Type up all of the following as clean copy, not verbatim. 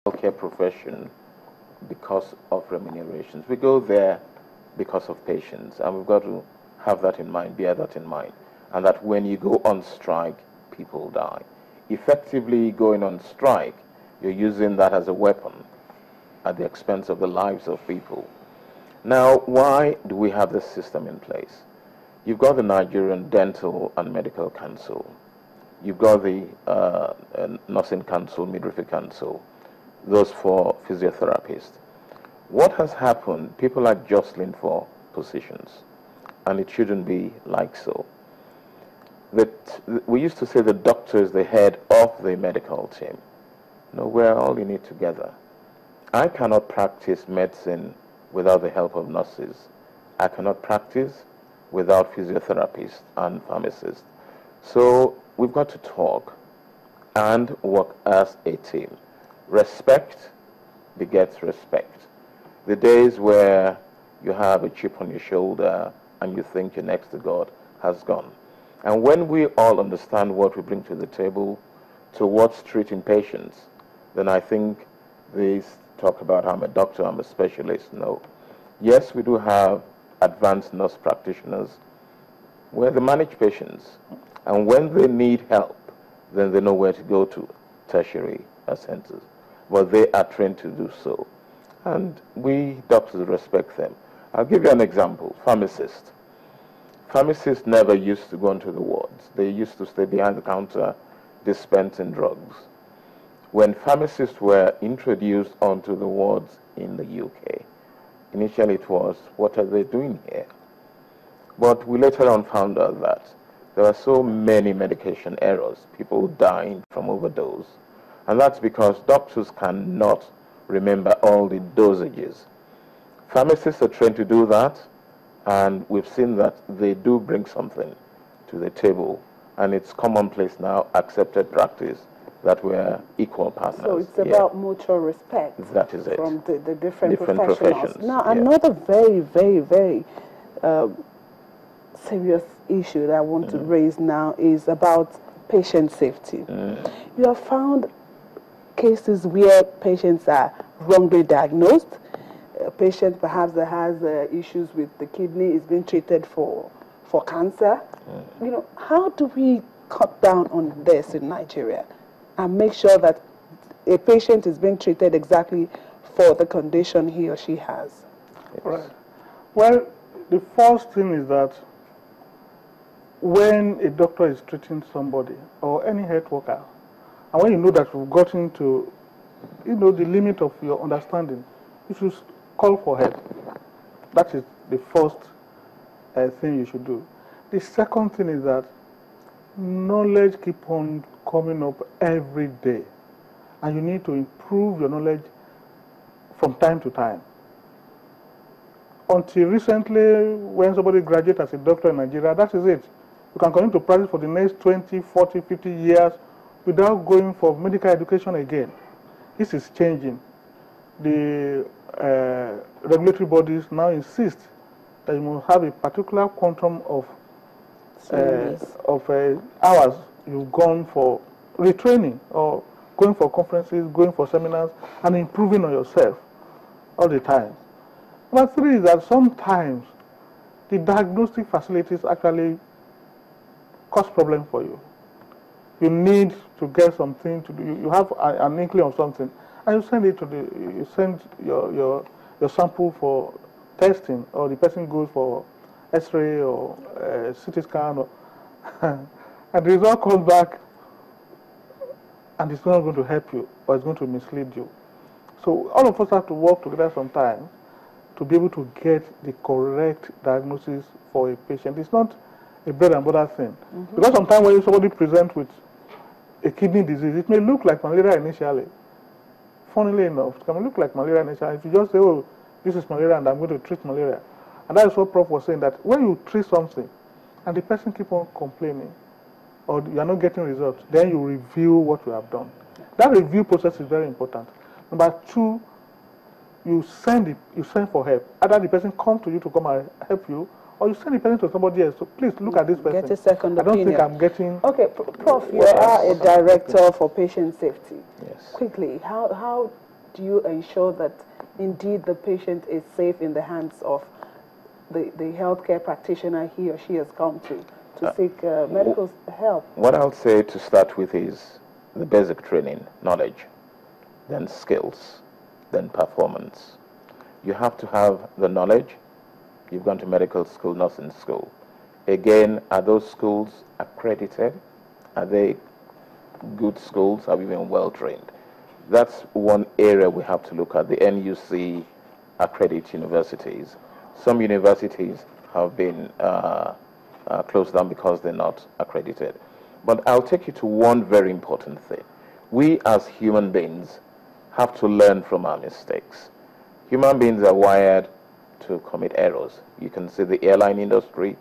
healthcare profession because of remunerations. We go there because of patients, and we've got to have that in mind, bear that in mind, and that when you go on strike, people die. Effectively going on strike, you're using that as a weapon at the expense of the lives of people. Now, why do we have this system in place? You've got the Nigerian Dental and Medical Council. You've got the Nursing Council, Midwifery Council, those for physiotherapists. What has happened, people are jostling for positions, and it shouldn't be like so. We used to say the doctor is the head of the medical team. No, we're all in it together. I cannot practice medicine without the help of nurses. I cannot practice without physiotherapists and pharmacists. So we've got to talk and work as a team. Respect begets respect. The days where you have a chip on your shoulder and you think you're next to God has gone. And when we all understand what we bring to the table towards treating patients, then I think this talk about I'm a doctor, I'm a specialist. No. Yes, we do have advanced nurse practitioners where they manage patients. And when they need help, then they know where to go to, tertiary centers. But they are trained to do so. And we doctors respect them. I'll give you an example. Pharmacists. Pharmacists never used to go into the wards. They used to stay behind the counter dispensing drugs. When pharmacists were introduced onto the wards in the UK, initially it was, what are they doing here? But we later on found out that there are so many medication errors, people dying from overdose. And that's because doctors cannot remember all the dosages. Pharmacists are trained to do that, and we've seen that they do bring something to the table, and it's commonplace now, accepted practice, that we're equal partners. So it's about mutual respect. That is it. From the different professionals. Now, yeah. Another very, very, very serious issue that I want to raise now is about patient safety. You have found cases where patients are wrongly diagnosed. A patient perhaps that has issues with the kidney is being treated for cancer. You know, how do we cut down on this in Nigeria and make sure that a patient is being treated exactly for the condition he or she has? Right. Well, the first thing is that when a doctor is treating somebody or any health worker, and when you know that you've gotten to, the limit of your understanding, you should call for help. That is the first thing you should do. The second thing is that knowledge keep on coming up every day, and you need to improve your knowledge from time to time. Until recently, when somebody graduates as a doctor in Nigeria, that is it. You can continue to practice for the next 20, 40, 50 years without going for medical education again. This is changing. The regulatory bodies now insist that you must have a particular quantum of hours you've gone for retraining or going for conferences, going for seminars, and improving on yourself all the time. Number three is that sometimes the diagnostic facilities actually cause problem for you. You need to get something to do. You have an inkling of something, and you send it to you send your sample for testing, or the person goes for X-ray or CT scan, or and the result comes back, and it's not going to help you, or it's going to mislead you. So all of us have to work together sometimes to be able to get the correct diagnosis for a patient. It's not a bread and butter thing. Because sometimes when somebody presents with a kidney disease, it may look like malaria initially. Funnily enough, it can look like malaria initially. If you just say, oh, this is malaria and I'm going to treat malaria. And that is what Prof was saying, that when you treat something and the person keeps on complaining or you are not getting results, then you review what you have done. That review process is very important. Number two, you send for help. Either the person comes to you to come and help you, or you send the person to somebody else. So please look at this person. Get a second opinion. I don't think I'm getting... Okay, Prof, you are a director for patient safety. Yes. Quickly, how do you ensure that indeed the patient is safe in the hands of the healthcare practitioner he or she has come to seek medical help? What I'll say to start with is the basic training, knowledge, then skills, then performance. You have to have the knowledge. You've gone to medical school, nursing school. Again, are those schools accredited? Are they good schools? Are we even well trained? That's one area we have to look at. The NUC accredit universities. Some universities have been closed down because they're not accredited. But I'll take you to one very important thing. We as human beings have to learn from our mistakes. Human beings are wired to commit errors. You can see the airline industry.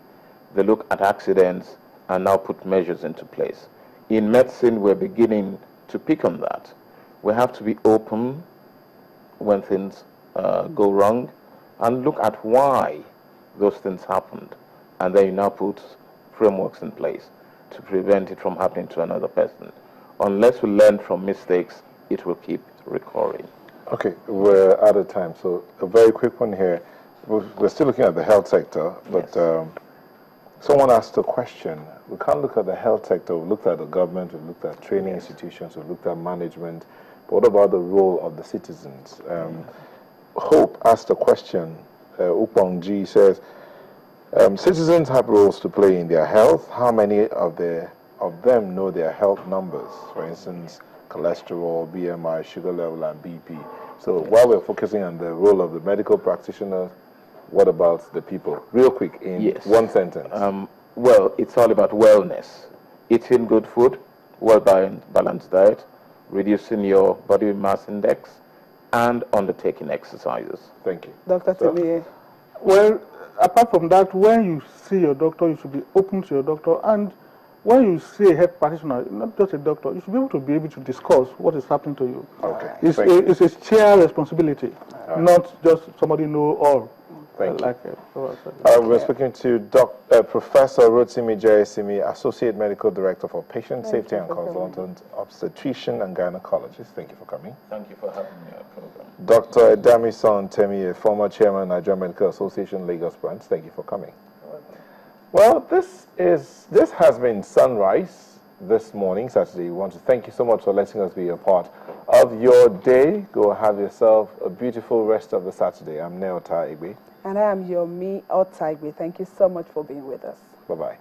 They look at accidents and now put measures into place. In medicine, we're beginning to pick on that. We have to be open when things go wrong and look at why those things happened. And then you now put frameworks in place to prevent it from happening to another person. Unless we learn from mistakes, it will keep recurring. Okay, we're out of time, so a very quick one here. We're still looking at the health sector, but Yes. Someone asked a question. We can't look at the health sector. We've looked at the government, we've looked at training institutions, we've looked at management, but what about the role of the citizens? Hope asked a question. Upong G says, citizens have roles to play in their health. How many of them know their health numbers? For instance, cholesterol, BMI, sugar level, and BP. So while we're focusing on the role of the medical practitioner, what about the people? Real quick, in one sentence. Well, it's all about wellness. Eating good food, well-balanced diet, reducing your body mass index, and undertaking exercises. Thank you. Dr. Timiye. Well, apart from that, when you see your doctor, you should be open to your doctor. And when you see a health practitioner, not just a doctor, you should be able to discuss what is happening to you. Okay. It's a shared responsibility, not just somebody know all. Thank you. Like We're speaking to Professor Rotimi Jayasimi, Associate Medical Director for Patient Safety and Consultant Obstetrician and Gynecologist. Thank you for coming. Thank you for having me on the program. Dr. Edamison Temiye, former Chairman of Nigerian Medical Association, Lagos Branch. Thank you for coming. Well, this has been Sunrise this morning, Saturday. We want to thank you so much for letting us be a part of your day. Go have yourself a beautiful rest of the Saturday. I'm Neota Igbe. And I am Yomi Otaigbe. Thank you so much for being with us. Bye-bye.